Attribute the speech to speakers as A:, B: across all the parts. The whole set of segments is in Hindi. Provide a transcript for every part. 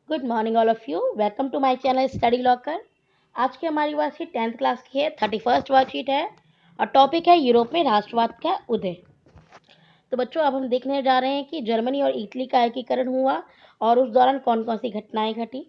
A: Good morning all of you. Welcome to my channel study locker. आज की हमारी वर्कशीट 10th क्लास की है, 31st वर्कशीट है और टॉपिक है यूरोप में राष्ट्रवाद का उदय। तो बच्चों, अब हम देखने जा रहे हैं कि जर्मनी और इटली का एकीकरण हुआ और उस दौरान कौन कौन सी घटनाएं घटी।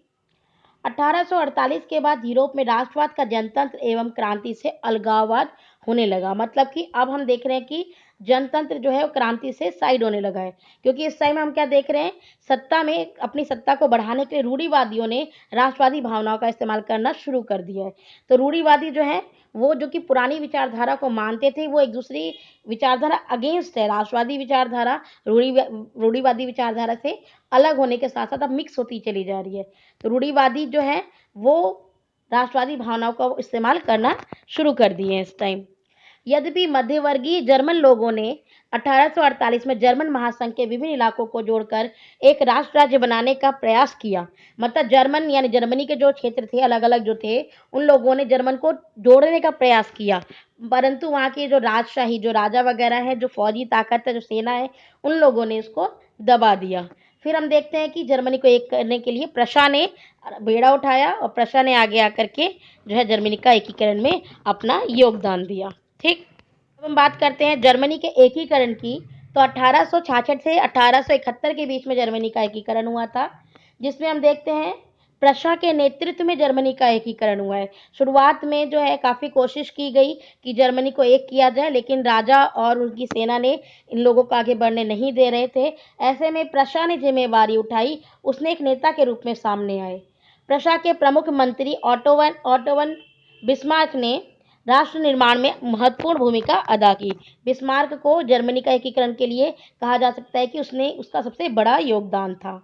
A: 1848 के बाद यूरोप में राष्ट्रवाद का जनतंत्र एवं क्रांति से अलगाववाद होने लगा। मतलब कि अब हम देख रहे हैं कि जनतंत्र जो है वो क्रांति से साइड होने लगा है, क्योंकि इस टाइम हम क्या देख रहे हैं, सत्ता में अपनी सत्ता को बढ़ाने के लिए रूढ़िवादियों ने राष्ट्रवादी भावनाओं का इस्तेमाल करना शुरू कर दिया है। तो रूढ़िवादी जो है वो जो कि पुरानी विचारधारा को मानते थे, वो एक दूसरी विचारधारा अगेंस्ट है। राष्ट्रवादी विचारधारा रूढ़िवादी विचारधारा से अलग होने के साथ साथ अब मिक्स होती चली जा रही है। तो रूढ़िवादी जो है वो राष्ट्रवादी भावनाओं का इस्तेमाल करना शुरू कर दिए हैं इस टाइम। यद्यपि मध्यवर्गीय जर्मन लोगों ने 1848 में जर्मन महासंघ के विभिन्न इलाकों को जोड़कर एक राष्ट्र राज्य बनाने का प्रयास किया। मतलब जर्मन यानी जर्मनी के जो क्षेत्र थे, अलग अलग जो थे, उन लोगों ने जर्मन को जोड़ने का प्रयास किया, परंतु वहाँ की जो राजशाही, जो राजा वगैरह है, जो फौजी ताकत है, जो सेना है, उन लोगों ने इसको दबा दिया। फिर हम देखते हैं कि जर्मनी को एक करने के लिए प्रशा ने बेड़ा उठाया और प्रशा ने आगे आकर के जो है जर्मनी का एकीकरण में अपना योगदान दिया। ठीक, अब हम बात करते हैं जर्मनी के एकीकरण की। तो 1866 से 1871 के बीच में जर्मनी का एकीकरण हुआ था, जिसमें हम देखते हैं प्रशा के नेतृत्व में जर्मनी का एकीकरण हुआ है। शुरुआत में जो है काफ़ी कोशिश की गई कि जर्मनी को एक किया जाए, लेकिन राजा और उनकी सेना ने इन लोगों को आगे बढ़ने नहीं दे रहे थे। ऐसे में प्रशा ने जिम्मेवारी उठाई, उसने एक नेता के रूप में सामने आए। प्रशा के प्रमुख मंत्री ऑटोवन ऑटोवन बिस्मार्क ने राष्ट्र निर्माण में महत्वपूर्ण भूमिका अदा की। बिस्मार्क को जर्मनी का एकीकरण के लिए कहा जा सकता है कि उसका सबसे बड़ा योगदान था।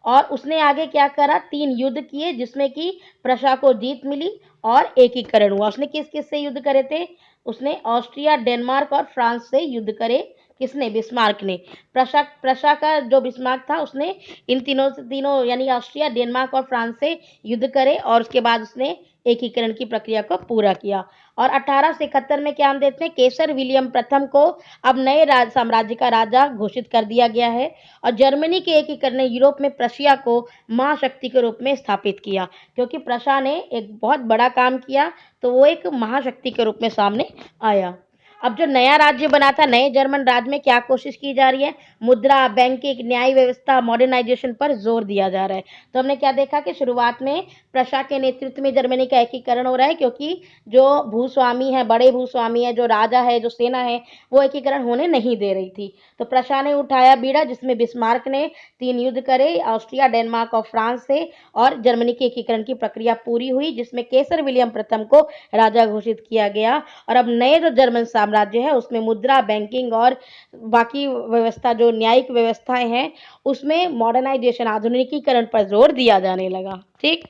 A: और उसने आगे क्या करा, 3 युद्ध किए जिसमें कि प्रशा को जीत मिली और एकीकरण हुआ। उसने किस किस से युद्ध करे थे? उसने ऑस्ट्रिया, डेनमार्क और फ्रांस से युद्ध करे। किसने? बिस्मार्क ने। प्रशा का जो बिस्मार्क था उसने इन तीनों यानी ऑस्ट्रिया, डेनमार्क और फ्रांस से युद्ध करे और उसके बाद उसने एकीकरण की प्रक्रिया को पूरा किया। और 1871 में क्या हम देखते हैं, केसर विलियम प्रथम को अब नए साम्राज्य का राजा घोषित कर दिया गया है और जर्मनी के एकीकरण ने यूरोप में प्रशिया को महाशक्ति के रूप में स्थापित किया। क्योंकि प्रशा ने एक बहुत बड़ा काम किया, तो वो एक महाशक्ति के रूप में सामने आया। अब जो नया राज्य बना था, नए जर्मन राज्य में क्या कोशिश की जा रही है? मुद्रा, बैंकिंग, न्याय व्यवस्था, मॉडर्नाइजेशन पर जोर दिया जा रहा है। तो हमने क्या देखा कि शुरुआत में प्रशा के नेतृत्व में जर्मनी का एकीकरण हो रहा है, क्योंकि जो भूस्वामी है, बड़े भूस्वामी है, जो राजा है, जो सेना है, वो एकीकरण होने नहीं दे रही थी। तो प्रशा ने उठाया बीड़ा, जिसमें बिस्मार्क ने 3 युद्ध करे ऑस्ट्रिया, डेनमार्क और फ्रांस से, और जर्मनी के एकीकरण की प्रक्रिया पूरी हुई, जिसमें केसर विलियम प्रथम को राजा घोषित किया गया। और अब नए जो जर्मन साम्राज्य है उसमें मुद्रा, बैंकिंग और बाकी व्यवस्था, जो न्यायिक व्यवस्थाएं हैं, उसमें मॉडर्नाइजेशन, आधुनिकीकरण पर जोर दिया जाने लगा। ठीक,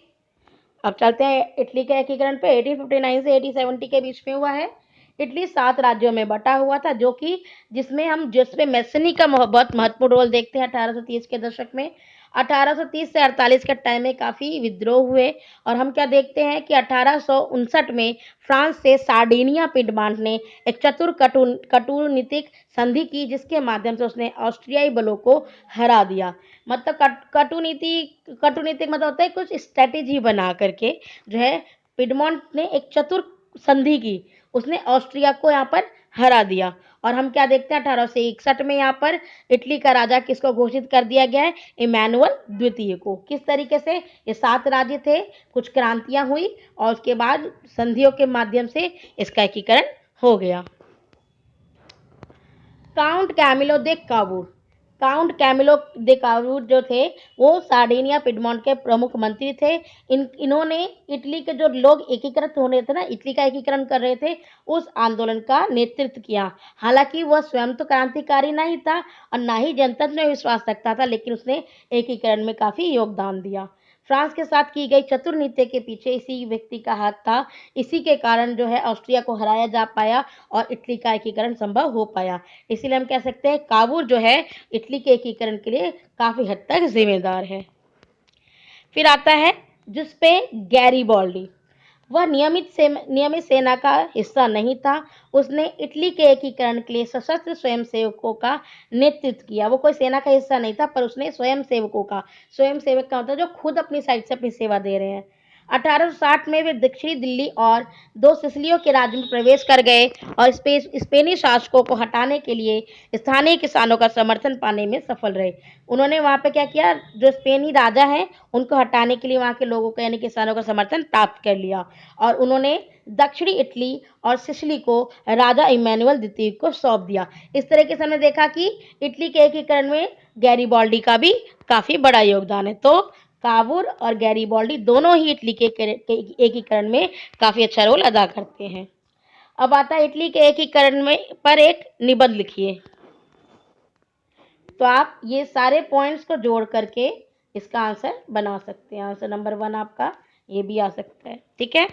A: अब चलते हैं इटली के एकीकरण पे। 1859 से 1870 के बीच में हुआ है। इटली 7 राज्यों में बटा हुआ था, जो कि जिसमें मैसनी का बहुत महत्वपूर्ण रोल देखते हैं 1830 के दशक में। 1830 से 48 के टाइम में काफ़ी विद्रोह हुए और हम क्या देखते हैं कि 1859 में फ्रांस से सार्डिनिया पिडमांट ने एक चतुर कटुनीतिक संधि की, जिसके माध्यम से उसने ऑस्ट्रियाई बलों को हरा दिया। मतलब कटुनीतिक मतलब होता है कुछ स्ट्रेटेजी बना करके जो है पिडमोंट ने एक चतुर संधि की, उसने ऑस्ट्रिया को यहाँ पर हरा दिया। और हम क्या देखते हैं 1861 में यहाँ पर इटली का राजा किसको घोषित कर दिया गया है? इमैनुअल द्वितीय को। किस तरीके से? ये 7 राज्य थे, कुछ क्रांतियां हुई और उसके बाद संधियों के माध्यम से इसका एकीकरण हो गया। Count Camillo de Cavour count Camillo de Cavour जो थे वो सार्डिनिया पिडमोंट के प्रमुख मंत्री थे। इन्होंने इटली के जो लोग एकीकृत होने थे ना, इटली का एकीकरण कर रहे थे, उस आंदोलन का नेतृत्व किया। हालांकि वह स्वयं तो क्रांतिकारी नहीं था और ना ही जनतंत्र में विश्वास रखता था, लेकिन उसने एकीकरण में काफी योगदान दिया। फ्रांस के साथ की गई चतुर नीति के पीछे इसी व्यक्ति का हाथ था। इसी के कारण जो है ऑस्ट्रिया को हराया जा पाया और इटली का एकीकरण संभव हो पाया। इसीलिए हम कह सकते हैं कावूर जो है इटली के एकीकरण के लिए काफी हद तक जिम्मेदार है। फिर आता है जिसपे गैरीबॉल्डी। वह नियमित सेना का हिस्सा नहीं था। उसने इटली के एकीकरण के लिए सशस्त्र स्वयंसेवकों का नेतृत्व किया। वो कोई सेना का हिस्सा नहीं था, पर उसने स्वयंसेवक का मतलब जो खुद अपनी साइड से अपनी सेवा दे रहे हैं। 1860 में वे दक्षिणी दिल्ली और 2 सिसिलियों के राज्य में प्रवेश कर गए और स्पेनी शासकों को हटाने के लिए स्थानीय किसानों का समर्थन पाने में सफल रहे। उन्होंने वहाँ पे क्या किया, जो स्पेनी राजा हैं उनको हटाने के लिए वहाँ के लोगों को यानी किसानों का समर्थन प्राप्त कर लिया और उन्होंने दक्षिणी इटली और सिसिली को राजा इमैनुअल द्वितीय को सौंप दिया। इस तरीके से हमने देखा कि इटली के एकीकरण में गैरीबाल्डी का भी काफ़ी बड़ा योगदान है। तो कावूर और गैरीबाल्डी दोनों ही इटली के एकीकरण में काफ़ी अच्छा रोल अदा करते हैं। अब आता है इटली के एकीकरण में पर एक निबंध लिखिए। तो आप ये सारे पॉइंट्स को जोड़ करके इसका आंसर बना सकते हैं। आंसर नंबर 1 आपका ये भी आ सकता है। ठीक है।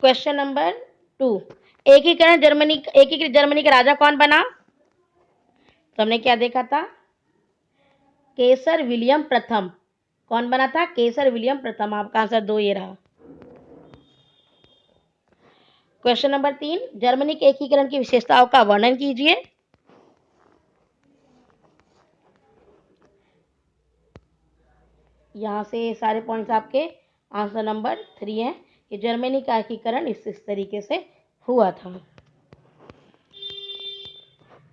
A: क्वेश्चन नंबर 2, एकीकृत जर्मनी का राजा कौन बना? तो हमने क्या देखा था, केसर विलियम प्रथम। कौन बना था? केसर विलियम प्रथम। आपका आंसर 2 ये रहा। क्वेश्चन नंबर 3, जर्मनी के एकीकरण की विशेषताओं का वर्णन कीजिए। यहाँ से सारे पॉइंट्स आपके आंसर नंबर 3 है कि जर्मनी का एकीकरण इस तरीके से हुआ था।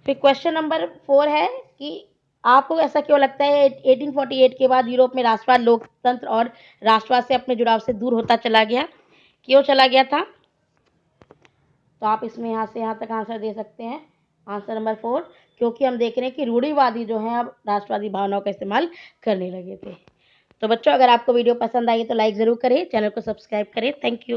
A: फिर क्वेश्चन नंबर 4 है कि आपको ऐसा क्यों लगता है 1848 के बाद यूरोप में राष्ट्रवाद लोकतंत्र और राष्ट्रवाद से अपने जुड़ाव से दूर होता चला गया? क्यों चला गया था? तो आप इसमें यहाँ से यहाँ तक आंसर दे सकते हैं। आंसर नंबर 4, क्योंकि हम देख रहे हैं कि रूढ़िवादी जो हैं अब राष्ट्रवादी भावनाओं का इस्तेमाल करने लगे थे। तो बच्चों, अगर आपको वीडियो पसंद आई तो लाइक ज़रूर करें, चैनल को सब्सक्राइब करें। Thank you.